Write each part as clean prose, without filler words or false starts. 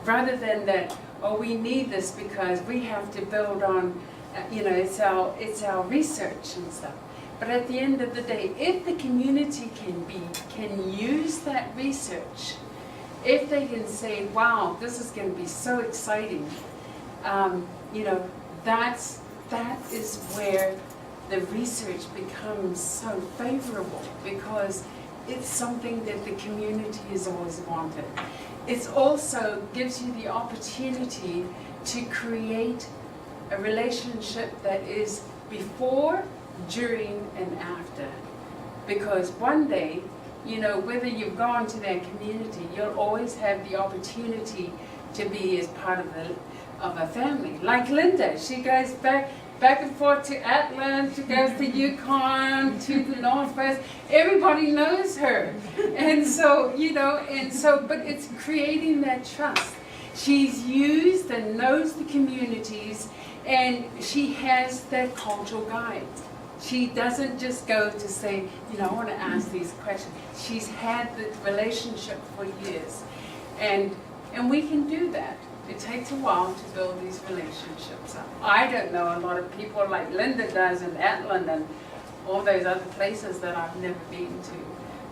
rather than that, oh, we need this because we have to build on, it's our research and stuff. But at the end of the day, if the community can use that research, if they can say, wow, this is going to be so exciting, that is where the research becomes so favorable, because it's something that the community has always wanted. It also gives you the opportunity to create a relationship that is before, during, and after. Because one day, whether you've gone to that community, you'll always have the opportunity to be as part of a family. Like Linda, she goes back and forth to Atlanta, she goes to Yukon, to the Northwest. Everybody knows her. And so, but it's creating that trust. She's used and knows the communities, and she has that cultural guide. She doesn't just go to say, I want to ask these questions. She's had the relationship for years. And we can do that. It takes a while to build these relationships up. I don't know a lot of people like Linda does in Atlanta and all those other places that I've never been to.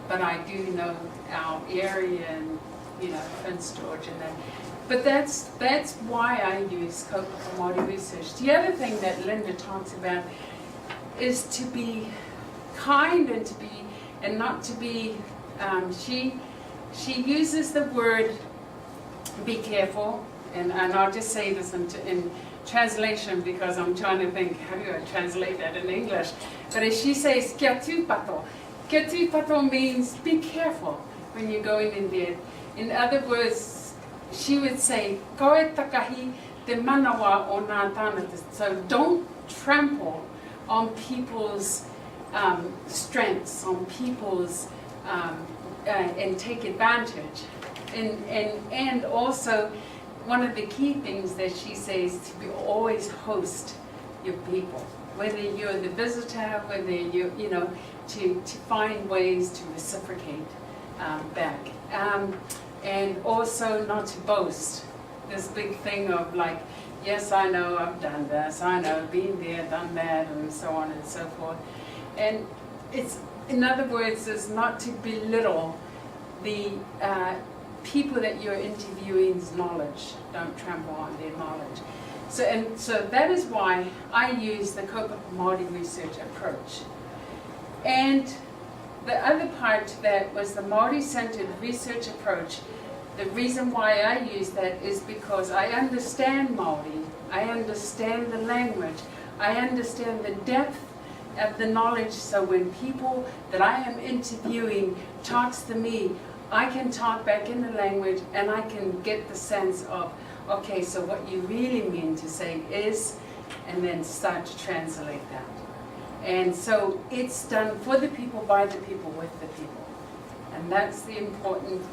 But I do know our area and, Prince George and that. But that's why I use Kaupapa Māori research. The other thing that Linda talks about is to be kind and not to be, she uses the word be careful, and I'll just say this in translation because I'm trying to think, how do I translate that in English? But as she says, kia tūpato. Kia tūpato means be careful when you're going in there. In other words, she would say, koe takahi te manawa o nā tāngata. So don't trample on people's strengths, on people's, and take advantage. And also, one of the key things that she says to be always host your people, whether you're the visitor, whether you to find ways to reciprocate back, and also not to boast. This big thing of like, yes, I know I've done this, I know, been there, done that, and so on and so forth. And it's, in other words, is not to belittle the people that you're interviewing's knowledge. Don't trample on their knowledge. So that is why I use the Kaupapa Māori research approach. And the other part to that was the Māori-centered research approach. The reason why I use that is because I understand Māori, I understand the language, I understand the depth of the knowledge, so when people that I am interviewing talks to me, I can talk back in the language and I can get the sense of, okay, so what you really mean to say is, and then start to translate that. And so it's done for the people, by the people, with the people. And that's the importance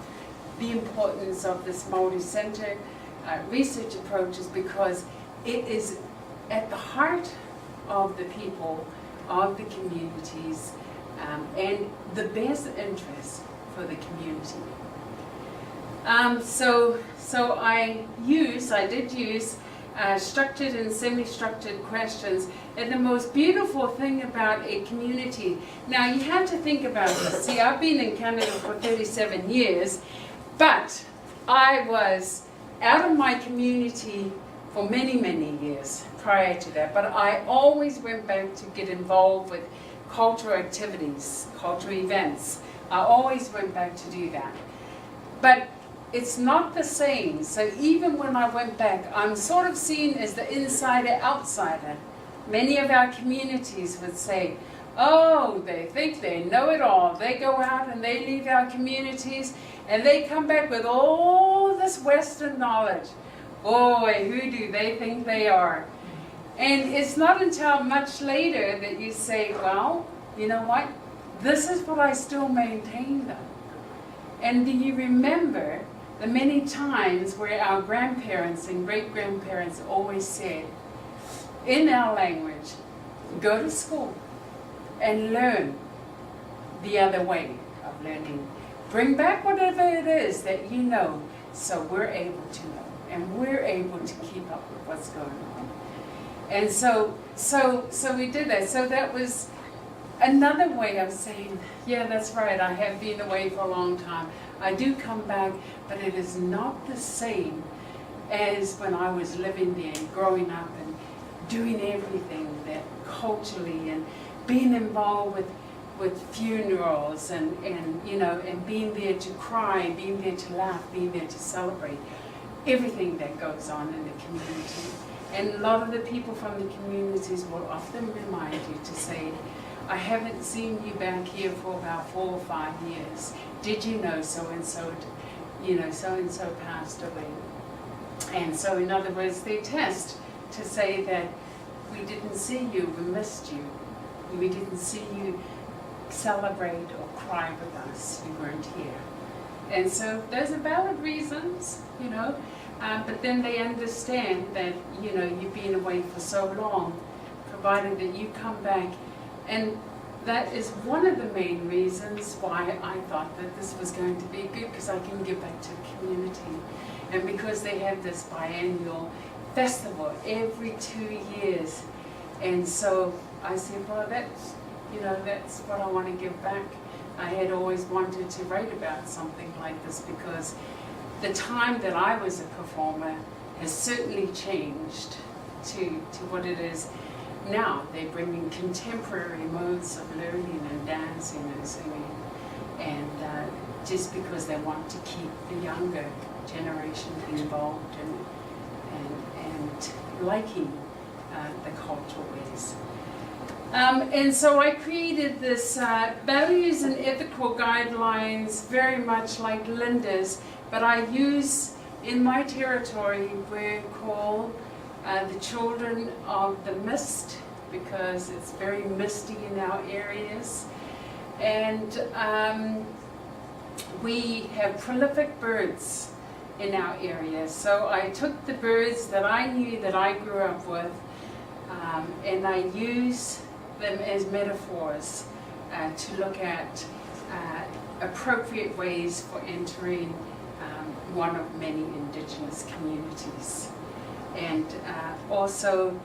of this Māori-centered research approach, is because it is at the heart of the people, of the communities, and the best interest for the community. So I did use structured and semi-structured questions. And the most beautiful thing about a community, now you have to think about this. See, I've been in Canada for 37 years, but I was out of my community for many, many years prior to that. But I always went back to get involved with cultural activities, cultural events. I always went back to do that. But it's not the same. So even when I went back, I'm sort of seen as the insider, outsider. Many of our communities would say, oh, they think they know it all. They go out and they leave our communities and they come back with all this Western knowledge. Boy, who do they think they are? And it's not until much later that you say, well, you know what? This is what I still maintain though. And do you remember the many times where our grandparents and great-grandparents always said, in our language, go to school and learn the other way of learning. Bring back whatever it is that you know, so we're able to know. and we're able to keep up with what's going on. And so we did that. So that was another way of saying, yeah, that's right, I have been away for a long time. I do come back, but it is not the same as when I was living there and growing up and doing everything that culturally and being involved with funerals and you know, and being there to cry, being there to laugh, being there to celebrate everything that goes on in the community. And a lot of the people from the communities will often remind you to say, I haven't seen you back here for about 4 or 5 years. Did you know so-and-so, you know, so-and-so passed away? And so in other words, they test to say that we didn't see you, we missed you. We didn't see you celebrate or cry with us, you weren't here. And so those are valid reasons, you know, but then they understand that, you know, you've been away for so long, provided that you come back. And that is one of the main reasons why I thought that this was going to be good, because I can give back to the community. And because they have this biannual festival every 2 years. And so I said, well, that's, you know, that's what I want to give back. I had always wanted to write about something like this, because the time that I was a performer has certainly changed to what it is now. They're bringing contemporary modes of learning and dancing and singing, and just because they want to keep the younger generation involved and liking the cultural ways. And so I created this values and ethical guidelines, very much like Linda's, but I use, in my territory, we're called the Children of the Mist, because it's very misty in our areas. And we have prolific birds in our area. So I took the birds that I knew, that I grew up with, and I use them as metaphors to look at appropriate ways for entering one of many Indigenous communities. And also,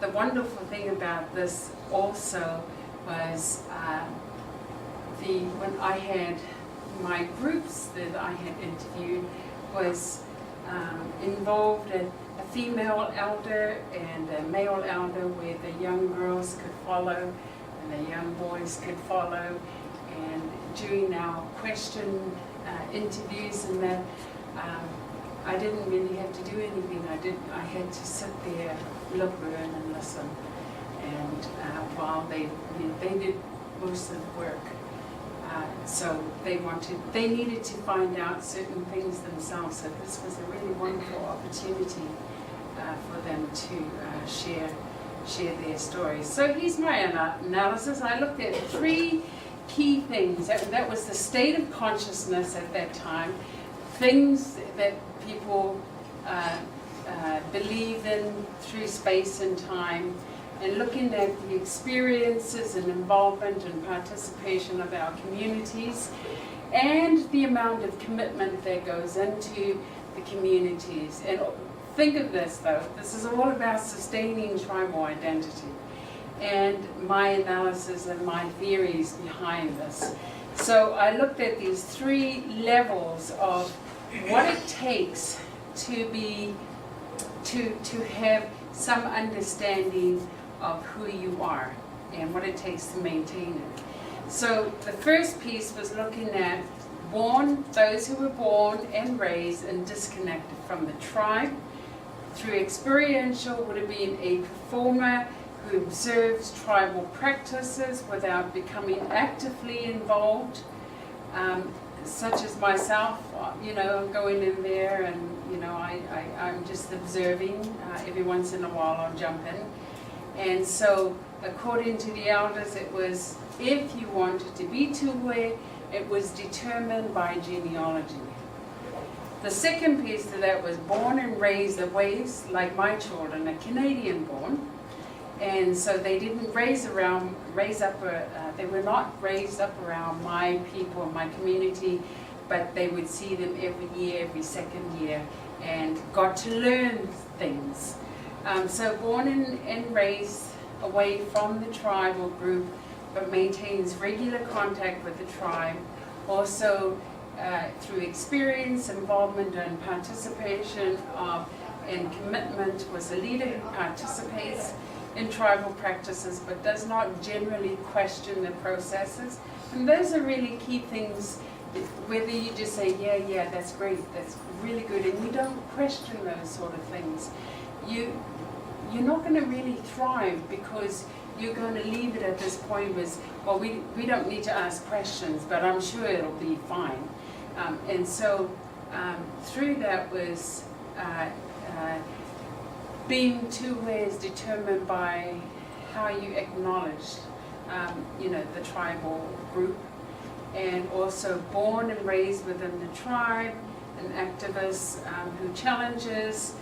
the wonderful thing about this also was when I had my groups that I had interviewed was involved in a female elder and a male elder, where the young girls could follow and the young boys could follow. And during our question interviews and that, I didn't really have to do anything. I had to sit there, look, learn, and listen. And while they did most of the work. So they needed to find out certain things themselves. So this was a really wonderful opportunity for them to share their stories. So here's my analysis. I looked at 3 key things. That was the state of consciousness at that time, things that people believe in through space and time, and looking at the experiences and involvement and participation of our communities, and the amount of commitment that goes into the communities. And think of this, though, this is all about sustaining tribal identity, and my analysis and my theories behind this. So I looked at these 3 levels of what it takes to have some understanding of who you are and what it takes to maintain it. So the first piece was looking at those who were born and raised and disconnected from the tribe. Through experiential would have been a performer who observes tribal practices without becoming actively involved, such as myself, you know, going in there and, you know, I'm just observing. Every once in a while I'll jump in. And so, according to the elders, it was, if you wanted to be Tuwe, it was determined by genealogy. The second piece to that was born and raised away, like my children, are Canadian born. And so they didn't they were not raised up around my people, my community. but they would see them every year, every second year, and got to learn things. So born and raised away from the tribal group, but maintains regular contact with the tribe. Also through experience, involvement and participation and commitment, was a leader who participates in tribal practices but does not generally question the processes. And those are really key things, whether you just say, yeah, that's great, that's really good, and you don't question those sort of things, you're not going to really thrive, because you're going to leave it at this point with, well, we don't need to ask questions, but I'm sure it'll be fine. And so through that was being two ways determined by how you acknowledged, the tribal group, and also born and raised within the tribe, an activist who challenges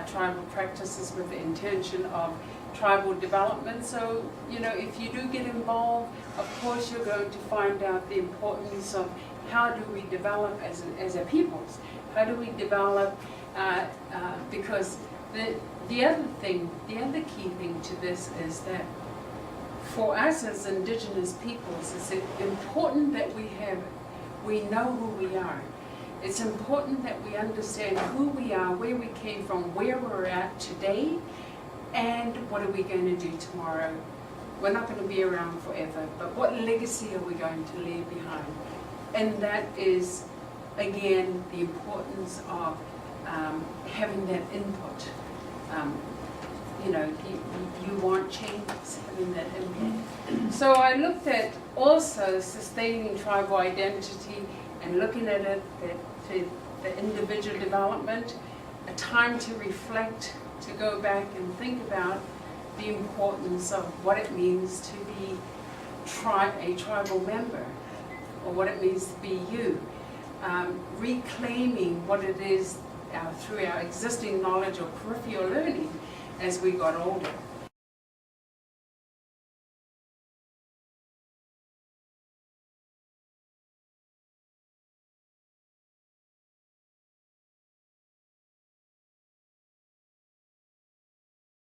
tribal practices with the intention of tribal development. So, if you do get involved, of course you're going to find out the importance of how do we develop as a peoples? How do we develop, because the other key thing to this is that for us as Indigenous peoples, it's important that we know who we are. It's important that we understand who we are, where we came from, where we're at today, and what are we going to do tomorrow. We're not going to be around forever, but what legacy are we going to leave behind? And that is, again, the importance of having that input. You want changes, having that input. So I looked at also sustaining tribal identity and looking at it, the individual development, a time to reflect, to go back and think about the importance of what it means to be a tribal member, or what it means to be you. Reclaiming what it is through our existing knowledge or peripheral learning as we got older.